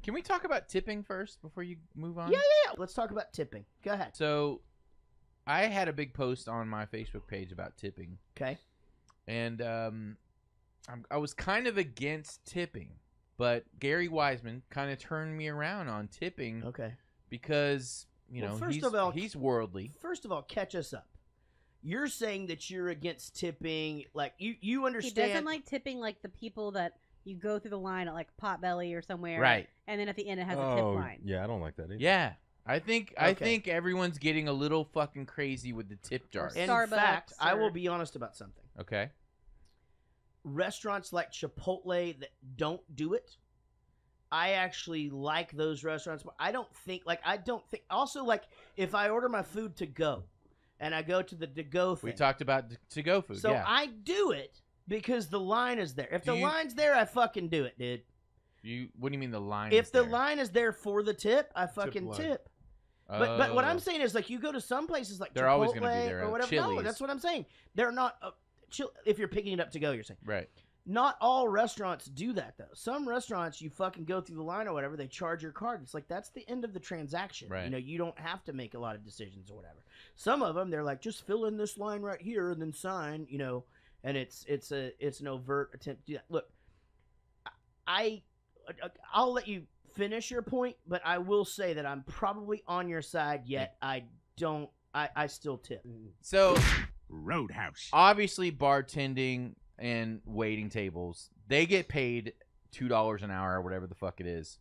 Can we talk about tipping first before you move on? Yeah. Let's talk about tipping. Go ahead. So, I had a big post on my Facebook page about tipping. Okay. And I was kind of against tipping, but Gary Wiseman kind of turned me around on tipping. Okay. Because, he's worldly. First of all, catch us up. You're saying that you're against tipping, like you understand. He doesn't like tipping like the people that you go through the line at like Potbelly or somewhere. Right. And then at the end it has a tip line. Yeah, I don't like that either. Yeah. I think everyone's getting a little fucking crazy with the tip jar. In Starbucks fact, I will be honest about something. Okay. Restaurants like Chipotle that don't do it, I actually like those restaurants. I don't think also, like, if I order my food to go and I go to the to-go thing. We talked about to-go food, So I do it because the line is there. If the line's there, I fucking do it, dude. What do you mean the line If is the there? line is there for the tip, I fucking tip. But what I'm saying is, like, you go to some places like they're Chipotle always gonna be there, or whatever. Chili's. No, that's what I'm saying. They're not if you're picking it up to go, you're saying. Right. Not all restaurants do that, though. Some restaurants, you fucking go through the line or whatever, they charge your card. It's like, that's the end of the transaction. Right. You don't have to make a lot of decisions or whatever. Some of them, they're like, just fill in this line right here and then sign, and it's an overt attempt to do that. Look, I'll let you finish your point, but I will say that I'm probably on your side, yet I still tip. So, Roadhouse. Obviously, bartending and waiting tables, they get paid $2 an hour or whatever the fuck it is.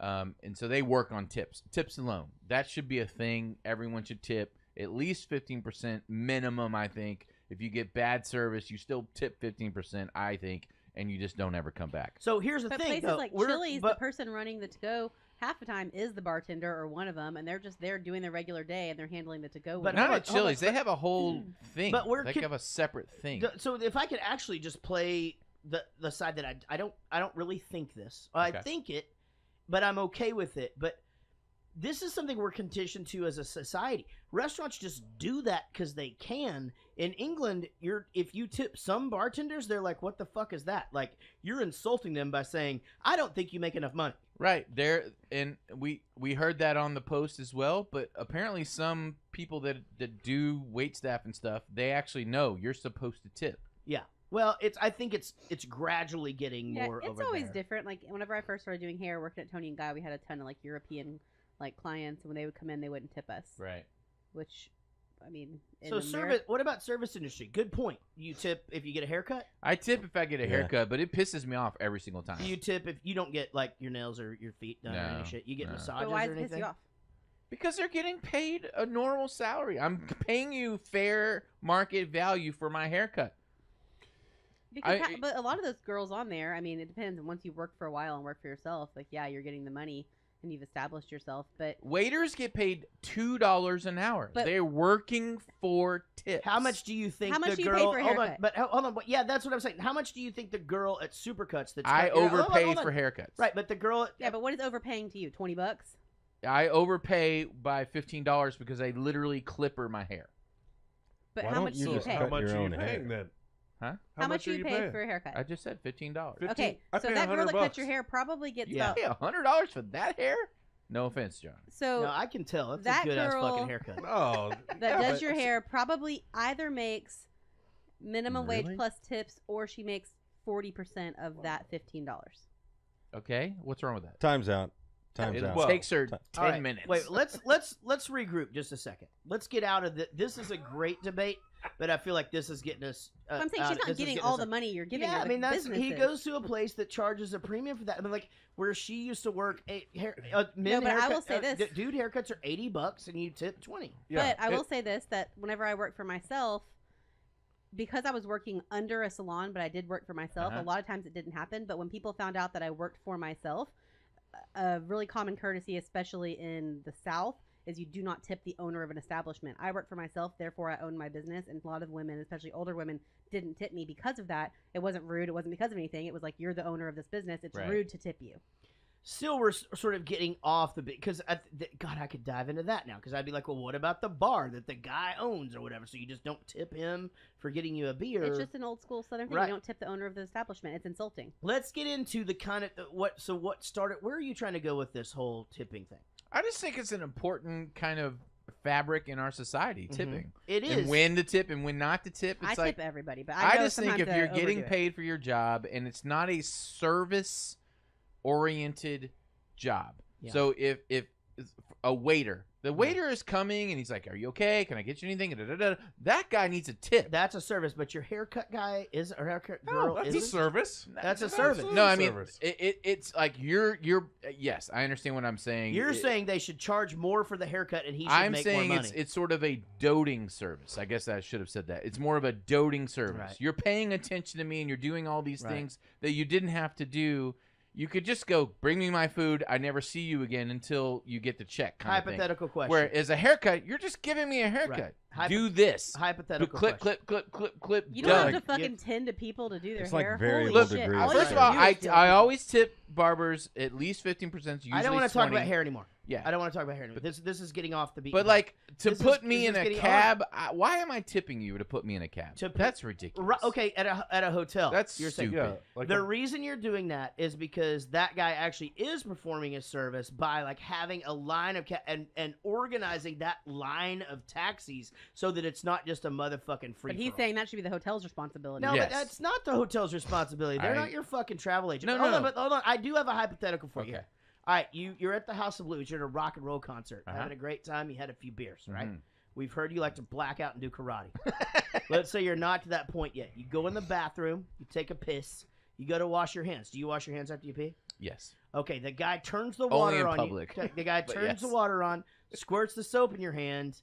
And so they work on tips alone. That should be a thing. Everyone should tip at least 15% minimum, I think. If you get bad service, you still tip 15%, I think, and you just don't ever come back. So here's the But thing. places like Chili's, the person running the to-go half the time is the bartender or one of them, and they're just there doing their regular day, and they're handling the to-go. But not at Chili's. They have a whole thing. But they have a separate thing. So if I could actually just play the side that I don't really think this. I think it, but I'm okay with it. But this is something we're conditioned to as a society. Restaurants just do that because they can. In England, if you tip some bartenders, they're like, "What the fuck is that?" Like, you're insulting them by saying, "I don't think you make enough money." Right there, and we heard that on the post as well. But apparently, some people that do wait staff and stuff, they actually know you're supposed to tip. Yeah. Well, I think it's gradually getting more. It's over always there. different. Like whenever I first started doing hair, working at Tony and Guy, we had a ton of like European clients, and when they would come in, they wouldn't tip us. Right. Which, I mean, so service. What about service industry? Good point. You tip if you get a haircut. I tip if I get a haircut, but it pisses me off every single time. Do you tip if you don't get like your nails or your feet done or any shit? You get massages but why or does it anything? piss you off? Because they're getting paid a normal salary. I'm paying you fair market value for my haircut. Because but a lot of those girls on there, I mean, it depends. Once you've worked for a while and worked for yourself, like, yeah, you're getting the money and you've established yourself. But waiters get paid $2 an hour. They're working for tips. How much do you think much the do you girl? pay for a hold on, haircut? but hold on. But yeah, that's what I'm saying. How much do you think the girl at Supercuts that's I hold on, overpay hold on. for haircuts. Right, but the girl. yeah, but what is overpaying to you? $20? I overpay by $15 because I literally clipper my hair. But Why how don't much you do you just pay? cut How much your are you own paying hair? then? Huh? How much do you pay paying? for a haircut? I just said $15. Okay, I so pay that girl that cut $100. your hair probably gets Yeah. about. Hey, $100 for that hair? No offense, John. So No, I can tell. That's that a good ass girl- fucking haircut. Oh, that does your hair probably either makes minimum wage Really? plus tips, or she makes 40% of that $15. Okay, what's wrong with that? Time's out. Time's It out. takes her 10 All right, minutes. Wait, let's regroup just a second. Let's get out of this. Is a great debate, but I feel like this is getting us. I'm saying she's not getting all the money you're giving Yeah, her. I mean that's businesses. he goes to a place that charges a premium for that. I mean, like where she used to work, men No, but I haircut, will say this. dude haircuts are $80 and you tip 20. But I will say this, that whenever I worked for myself, because I was working under a salon, but I did work for myself, a lot of times it didn't happen. But when people found out that I worked for myself, a really common courtesy, especially in the South, is you do not tip the owner of an establishment. I work for myself, therefore I own my business, and a lot of women, especially older women, didn't tip me because of that. It wasn't rude. It wasn't because of anything. It was like, you're the owner of this business. It's rude to tip you. still we're sort of getting off the bit because God, I could dive into that now because I'd be like, well, what about the bar that the guy owns or whatever? So you just don't tip him for getting you a beer. It's just an old school Southern thing. Right. You don't tip the owner of the establishment. It's insulting. Let's get into the kind of what started. Where are you trying to go with this whole tipping thing? I just think it's an important kind of fabric in our society, tipping. It is. And when to tip and when not to tip. It's I like, tip everybody, but I just think if you're getting paid for your job and it's not a service-oriented job. Yeah. So if a waiter, the waiter is coming and he's like, "Are you okay? Can I get you anything?" That guy needs a tip. That's a service, but your haircut guy or haircut girl that's isn't. a service. That's a service. No, I mean Service. it's like you're yes, I understand what I'm saying. You're saying they should charge more for the haircut and he should I'm make saying more money. it's sort of a doting service. I guess I should have said that. It's more of a doting service. Right. You're paying attention to me and you're doing all these Right. things that you didn't have to do. You could just go, bring me my food. I never see you again until you get the check. Kind of thing. Hypothetical question. Where as a haircut, you're just giving me a haircut. Right. Do this. Hypothetical Clip, question. clip. You done. don't have to fucking tend to people to do their It's like hair. variable Holy Look, shit. degrees. All you First of have all, to do is feel I people. always tip barbers at least 15%. Usually I don't want to talk 20. about hair anymore. Yeah. I don't want to talk about hair anymore. This is getting off the beat. But like to This put is- me this in is a getting cab, why am I tipping you to put me in a cab? That's ridiculous. Okay, at a hotel. That's you're saying. stupid. Yeah, like The reason you're doing that is because that guy actually is performing a service by like having a line of and organizing that line of taxis so that it's not just a motherfucking free. But he's saying that should be the hotel's responsibility. no, Yes. but that's not the hotel's responsibility. They're not your fucking travel agent. No, Hold no, on, no. but hold on. I do have a hypothetical for you. Okay. All right, you're at the House of Blues. You're at a rock and roll concert, Uh-huh. having a great time. You had a few beers, right? Mhm. We've heard you like to black out and do karate. Let's say you're not to that point yet. You go in the bathroom, you take a piss, you go to wash your hands. Do you wash your hands after you pee? Yes. Okay, the guy turns the Only water in on public. you. The guy But turns yes. the water on, squirts the soap in your hand,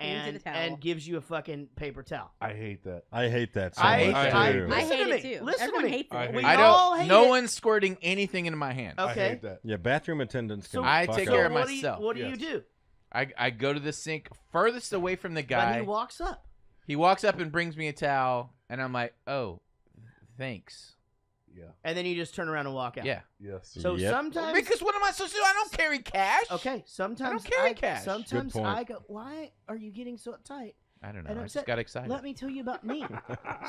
Hands you the towel. and gives you a fucking paper towel. I hate that. I hate much, it too. I Listen hate to it me. too. Listen to Everyone me. hates it. I hate We it. I all don't. hate No it. one's squirting anything into my hand. Okay. I hate that. Yeah, bathroom attendants can. So I fuck take off. care of what myself. What do Yes. you do? I go to the sink furthest away from the When guy. he walks up. He walks up and brings me a towel, and I'm like, "Oh, thanks." Yeah. And then you just turn around and walk out. Yeah. Yes. So Yep. sometimes Because what am I supposed to do? I don't carry cash. okay, sometimes carry cash. Sometimes Good point. I go, why are you getting so uptight? I don't know. And I upset. just got excited. Let me tell you about me.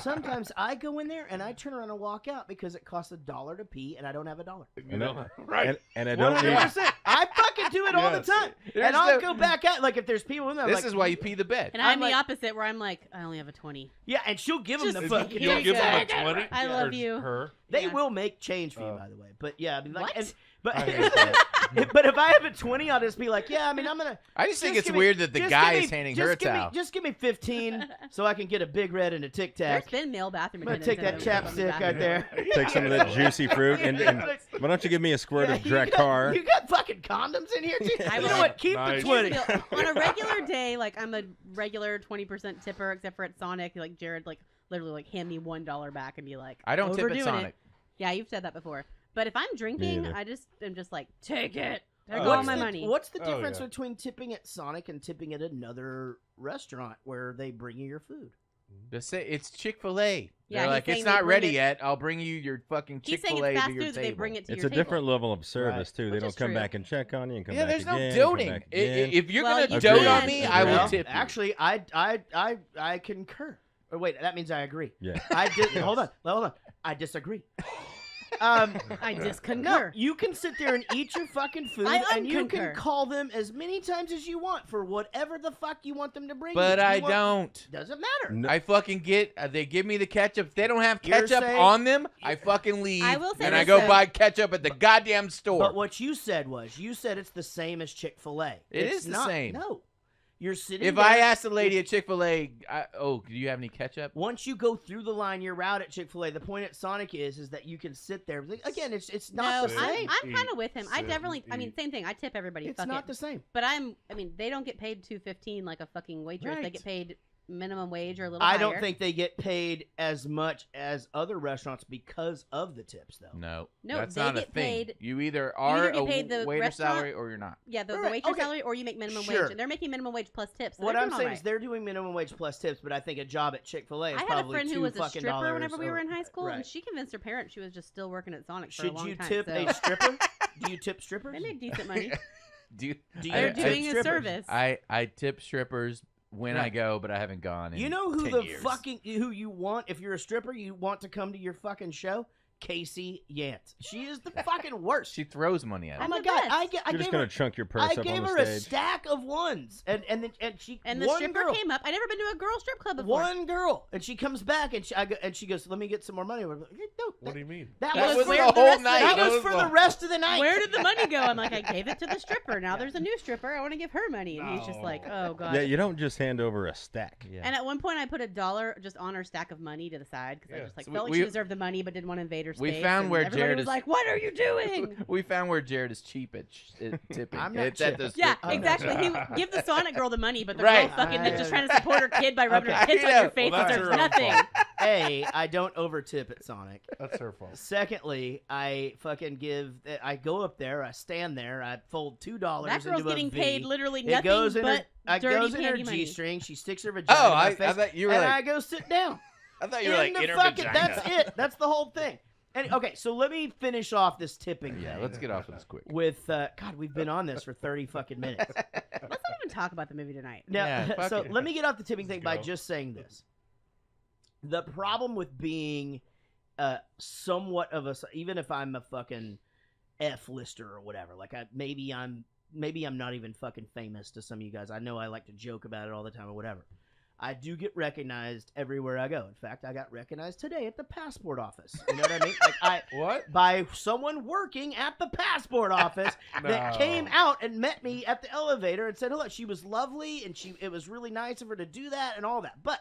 Sometimes I go in there and I turn around and walk out because it costs $1 to pee and I don't have $1. You know, right. And I don't need. 100%. I fucking do it all the Yes. time. There's And I'll no- go back out. Like if there's people in there, I'm This like, is why you pee the bed. And I'm I'm the like- opposite, where I'm like, I only have a 20. yeah, and she'll give them Just the take fucking. it. You'll give them a Exactly. 20. I love Or you. Her. They Yeah. will make change for you, by the way. But yeah, I mean, like, What? but I hate that. but if I have a 20, I'll just be like, yeah, I mean, I'm gonna. I just think just it's give me- weird that the just guy give me- is handing just her a give me- towel. Just give me 15 so I can get a Big Red and a Tic There's Tac. been male bathroom I'm gonna attendants. take that in the chapstick right bathroom. there. Take some of that juicy fruit and why don't you give me a squirt of you got- Dracar? You got fucking condoms in here too. I You will- know what? Keep Nice. the 20. Here's the deal. On a regular day, like I'm a regular 20% tipper, except for at Sonic. Like Jared, like literally, like hand me $1 back and be like, I don't tip at overdoing Sonic. It. Yeah, you've said that before. But if I'm drinking, neither. I just am just like, take it. Take Oh, all What's my the, money. What's the Oh, difference yeah. between tipping at Sonic and tipping at another restaurant where they bring you your food? It's Chick-fil-A. Yeah, They're he's like, saying it's they not bring ready it- yet. I'll bring you your fucking He's saying Chick-fil-A it's to fast your food that table. they bring it to It's your a table. different level of service too. They Which don't is come true. back and check on you and come Yeah, back there's no again. doting. Come back again. If you're Well, gonna you dote can. on me, I will Well, tip you. Actually, I concur. Or wait, that means I agree. Yeah. I did. Hold on. I disagree. I just No, concur. you can sit there and eat your fucking food, I and you unconcur. can call them as many times as you want for whatever the fuck you want them to bring. But you. I You want- don't. Doesn't matter. No. I fucking get. They give me the ketchup. If they don't have You're ketchup saying- on them, I fucking leave. I will say and I this, go though. buy ketchup at the goddamn store. But what you said it's the same as Chick-fil-A. It It's is the not- same. No, you're sitting. if there, I asked the lady at Chick-fil-A, do you have any ketchup? once you go through the line, you're out at Chick-fil-A. The point at Sonic is that you can sit there. Again, it's not No, the I'm same. kind of with him. I Sit definitely, I mean, eat. same thing. I tip everybody. It's Fuck not it. the same. But I mean, they don't get paid $2.15 like a fucking waitress. They Right. get paid minimum wage or a little I higher. don't think they get paid as much as other restaurants because of the tips, though. No, No, that's they not get a thing. paid- You either are get paid the a waiter restaurant- salary or you're not. Yeah, the Right, waitress okay. salary, or you make minimum Sure. wage. And they're making minimum wage plus tips. So What they're I'm doing saying all is right. they're doing minimum wage plus tips, but I think a job at Chick-fil-A is I had a probably friend who $2 was a fucking stripper whenever dollars we were in or- high school, right. and she convinced her parents she was just still working at Sonic for a Should long you time. tip so. a stripper? Do you tip strippers? They make decent money. They're doing a service. I tip strippers when I go, but I haven't gone in You know who 10 the years. who you want if you're a stripper? You want to come to your fucking show? Casey Yant. She is the fucking worst. She throws money at Oh it. my god! I You're gave just her. gonna chunk your purse I up on gave the her a stage. stack of ones, and she And the one stripper girl, came up. I never been to a girl strip club before. one girl, and she comes back and she goes, "Let me get some more money." We're like, "No, What do you mean? That That was was for the whole night. That That was was for the- the rest of the night. Where did the money go? I'm like, I gave it to the stripper. Now there's a new stripper. I want to give her money. And he's just like, oh, God. Yeah, you don't just hand over a stack. Yeah. And at one point, I put $1 just on her stack of money to the side because I Yeah. just like So felt like we- she deserved the money, but didn't want to invade her space. We found and where everybody Jared was is- like, "What are you doing?" We found where Jared is cheap at tipping. I'm not It's at cheap. the Yeah, strip club. exactly. He would give the Sonic girl the money, but the Right. girl fucking that's just trying to support her kid by rubbing her Okay. tits on Yeah. your face Well, that's deserves her own nothing. fault. A, I don't over tip at Sonic. That's her fault. Secondly, I fucking I go up there, I stand there, I fold $2 That girl's into a getting V. paid literally It nothing goes in but her, dirty goes in her candy money. G-string. She sticks her vagina Oh, in my I face, thought you were and like. I go sit down. I thought you were like the in her fucking, vagina. That's it. That's the whole thing. And okay, so let me finish off this tipping Yeah, thing let's get off of this quick. with God. We've been on this for 30 fucking minutes. Let's not even talk about the movie tonight. Now, Yeah, fuck so it. let me get off the tipping Let's thing by go. just saying this. The problem with being somewhat of a, even if I'm a fucking F-lister or whatever, like maybe I'm not even fucking famous to some of you guys. I know I like to joke about it all the time or whatever. I do get recognized everywhere I go. In fact, I got recognized today at the passport office. You know what I mean? Like What? by someone working at the passport office that No. came out and met me at the elevator and said hello. She was lovely and it was really nice of her to do that and all that. But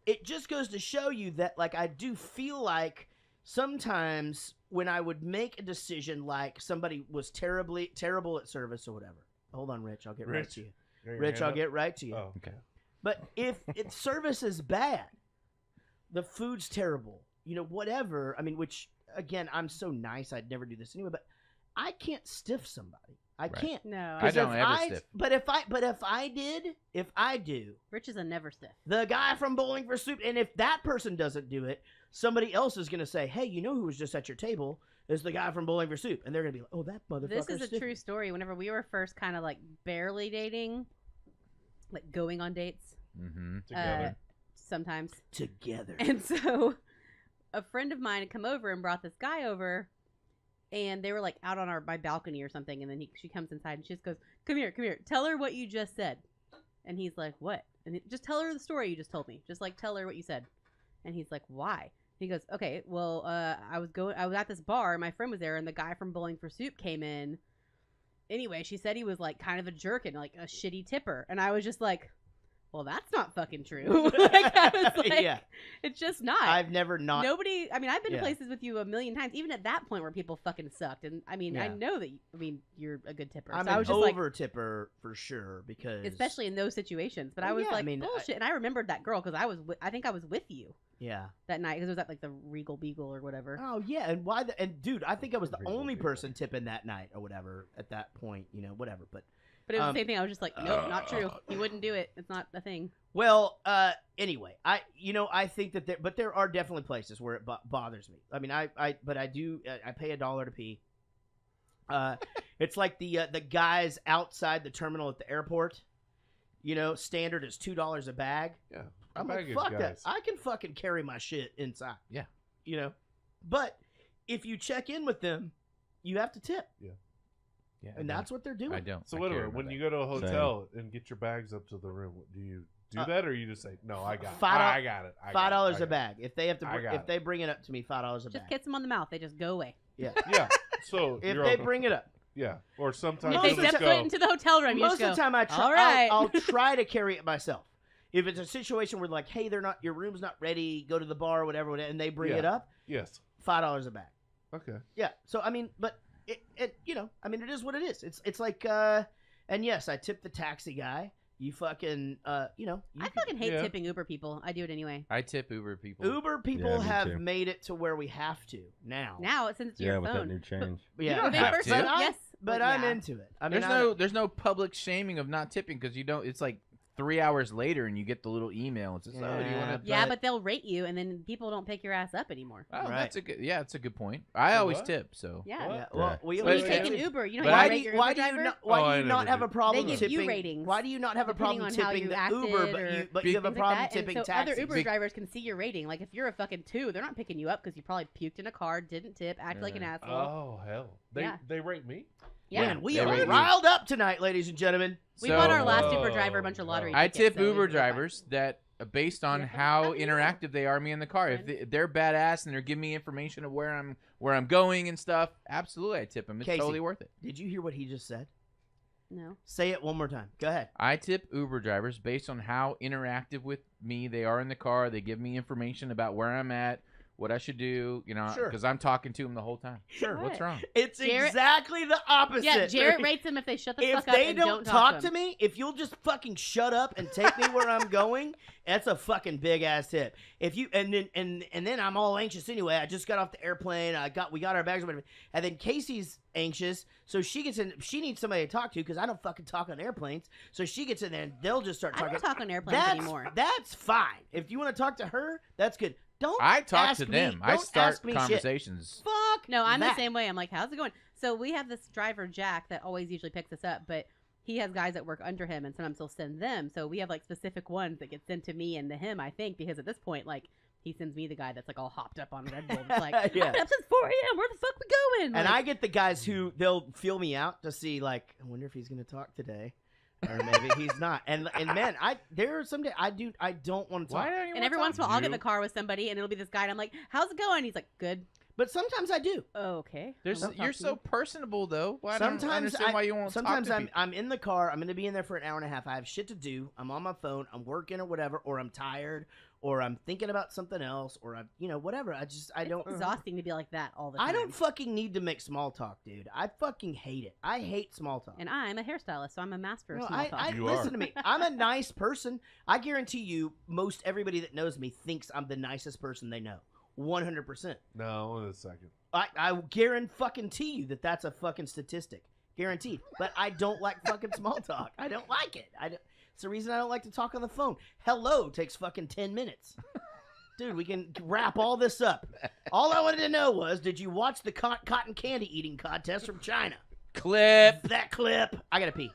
it just goes to show you that like I do feel like sometimes when I would make a decision like somebody was terrible at service or whatever. Hold on, Rich. I'll get right Rich. to you. Got your Rich, hand I'll up? get right to you. Oh. Okay. But if its service is bad, the food's terrible, you know, whatever. I mean, which again, I'm so nice, I'd never do this anyway. But I can't stiff somebody. I Right. can't. No, I 'Cause don't if ever stiff. But if I do, Rich is a never stiff. the guy from Bowling for Soup, and if that person doesn't do it, somebody else is gonna say, "Hey, you know who was just at your table? Is the guy from Bowling for Soup," and they're gonna be like, "Oh, that motherfucker." This is a true story. Whenever we were first kind of like barely dating, like going on dates, Mm-hmm. Together. sometimes. together. And so a friend of mine had come over and brought this guy over, and they were like out on my balcony or something. And then she comes inside and she just goes, come here, tell her what you just said. And he's like, what? And just tell her the story you just told me. Just like tell her what you said. And he's like, why? He goes, okay, well, I was at this bar, my friend was there, and the guy from Bowling for Soup came in. Anyway, she said he was like kind of a jerk and like a shitty tipper. And I was just like, well, that's not fucking true. Like, I was like, Yeah. it's just not. I've never not. Nobody. I mean, I've been Yeah. to places with you a million times, even at that point where people fucking sucked. And I mean, I Yeah. know that. You're a good tipper. I'm so I an was just like, over tipper for sure because especially in those situations. But Oh, I was yeah, I like, mean, bullshit. And I remembered that girl because I think I was with you yeah. that night because it was at like the Regal Beagle or whatever. Oh yeah, and why? And dude, I think I was the Regal only Beagle. person tipping that night or whatever at that point. You know, whatever. But But it was the same thing. I was just like, nope, not true. He wouldn't do it. It's not a thing. well, anyway, I think that there are definitely places where it bothers me. I mean, I pay $1 to pee. It's like the guys outside the terminal at the airport. You know, standard is $2 a bag. Yeah. I'm like, Baggage fuck that. guys. I can fucking carry my shit inside. Yeah. You know, but if you check in with them, you have to tip, Yeah. and that's what they're doing. I don't. So I whatever. care When about you that. go to a hotel and get your bags up to the room, do you do that or you just say, no, I got it. I got it. $5 a bag. If they have to, I got if it. they bring it up to me, $5 a Just bag. kiss them on the mouth. They just go away. Yeah. Yeah. So If you're they open. bring it up, Yeah. Or sometimes If Most they of the step ti- foot into the hotel room, you most just of the go, time all right. I'll try to carry it myself. If it's a situation where like, hey, your room's not ready, go to the bar or whatever, and they bring Yeah. it up, Yes. $5 a bag. Okay. Yeah. So I mean, but it you know, I mean, it is what it is. It's like and yes, I tip the taxi guy. You fucking you know. I fucking hate Yeah. tipping Uber people. I do it anyway. I tip Uber people. Uber people Yeah, me have too. made it to where we have to now. Now, since it's Yeah, your with phone. that new change. Yeah. don't When they have first- to. But yes. But I'm yeah. into it. I mean, There's no public shaming of not tipping because you don't. It's like 3 hours later and you get the little email and says, "Oh, do you want to?" Yeah, but they'll rate you, and then people don't pick your ass up anymore. Oh, Right. that's a good point. I always What? tip, so Yeah. Yeah. Yeah. Well, we When you always take an do. Uber, you know But how I- you rate your Uber driver? Why I do you not never have do. a problem They give you tipping? ratings Why do you not have a problem depending on how tipping you the acted Uber, or but you have a things problem like that. tipping And so taxis? other Uber drivers can see your rating. Like if you're a fucking 2, they're not picking you up because you probably puked in a car, didn't tip, acted like an asshole. Oh hell, Yeah. they rate me. Yeah. Man, we They rate are you. riled up tonight, ladies and gentlemen. We So- bought our last Whoa. Uber driver a bunch of lottery I tickets. tip so Uber we're fine. drivers that based on Yeah, how how do you know? interactive they are with me in the car. If they're badass and they're giving me information of where I'm going and stuff, absolutely I tip them. It's Casey. totally worth it. Did you hear what he just said? No. Say it one more time. Go ahead. I tip Uber drivers based on how interactive with me they are in the car. They give me information about where I'm at, what I should do, Sure. because I'm talking to them the whole time. Sure. What's What? wrong? It's Jaret- exactly the opposite. Yeah, Jaret rates them if they shut the If fuck up they and don't talk talk to to me, if you'll just fucking shut up and take me where I'm going, that's a fucking big ass tip. If you and then I'm all anxious anyway. I just got off the airplane. We got our bags or whatever. And then Casey's anxious, so she gets in. She needs somebody to talk to because I don't fucking talk on airplanes. So she gets in there and they'll just start I talking. don't talk on airplanes anymore. That's fine. If you want to talk to her, that's good. Don't I talk ask to me- them. I don't start ask me shit. conversations. Fuck. No, I'm that. the same way. I'm like, how's it going? So we have this driver, Jack, that always usually picks us up, but he has guys that work under him, and sometimes he'll send them. So we have like specific ones that get sent to me and to him, I think, because at this point, like, he sends me the guy that's like all hopped up on Red Bull. It's like, Yeah. I've been up since 4 a.m. Where the fuck we going? And Like, I get the guys who they'll feel me out to see, like, I wonder if he's going to talk today, or maybe he's not. And man, there are some days I don't want to talk, Why don't you and every once in a while, I'll get in You? the car with somebody, and it'll be this guy, and I'm like, how's it going? He's like, good. but sometimes I do. Oh, okay. There's, Well, don't you're talk to so me. personable though. Why don't I Sometimes understand why you won't Sometimes talk to people? I'm in the car. I'm going to be in there for an hour and a half. I have shit to do. I'm on my phone. I'm working or whatever, or I'm tired, or I'm thinking about something else, or I'm whatever. I don't. It's exhausting to be like that all the time. I don't fucking need to make small talk, dude. I fucking hate it. I hate small talk. And I'm a hairstylist, so I'm a master of No, small talk. You listen are. to me. I'm a nice person. I guarantee you, most everybody that knows me thinks I'm the nicest person they know. 100%. No, in a second. I guarantee you that that's a fucking statistic. Guaranteed. But I don't like fucking small talk. I don't like it. It's the reason I don't like to talk on the phone. Hello takes fucking 10 minutes. Dude, we can wrap all this up. All I wanted to know was, did you watch the cotton candy eating contest from China? Clip. That clip. I gotta pee.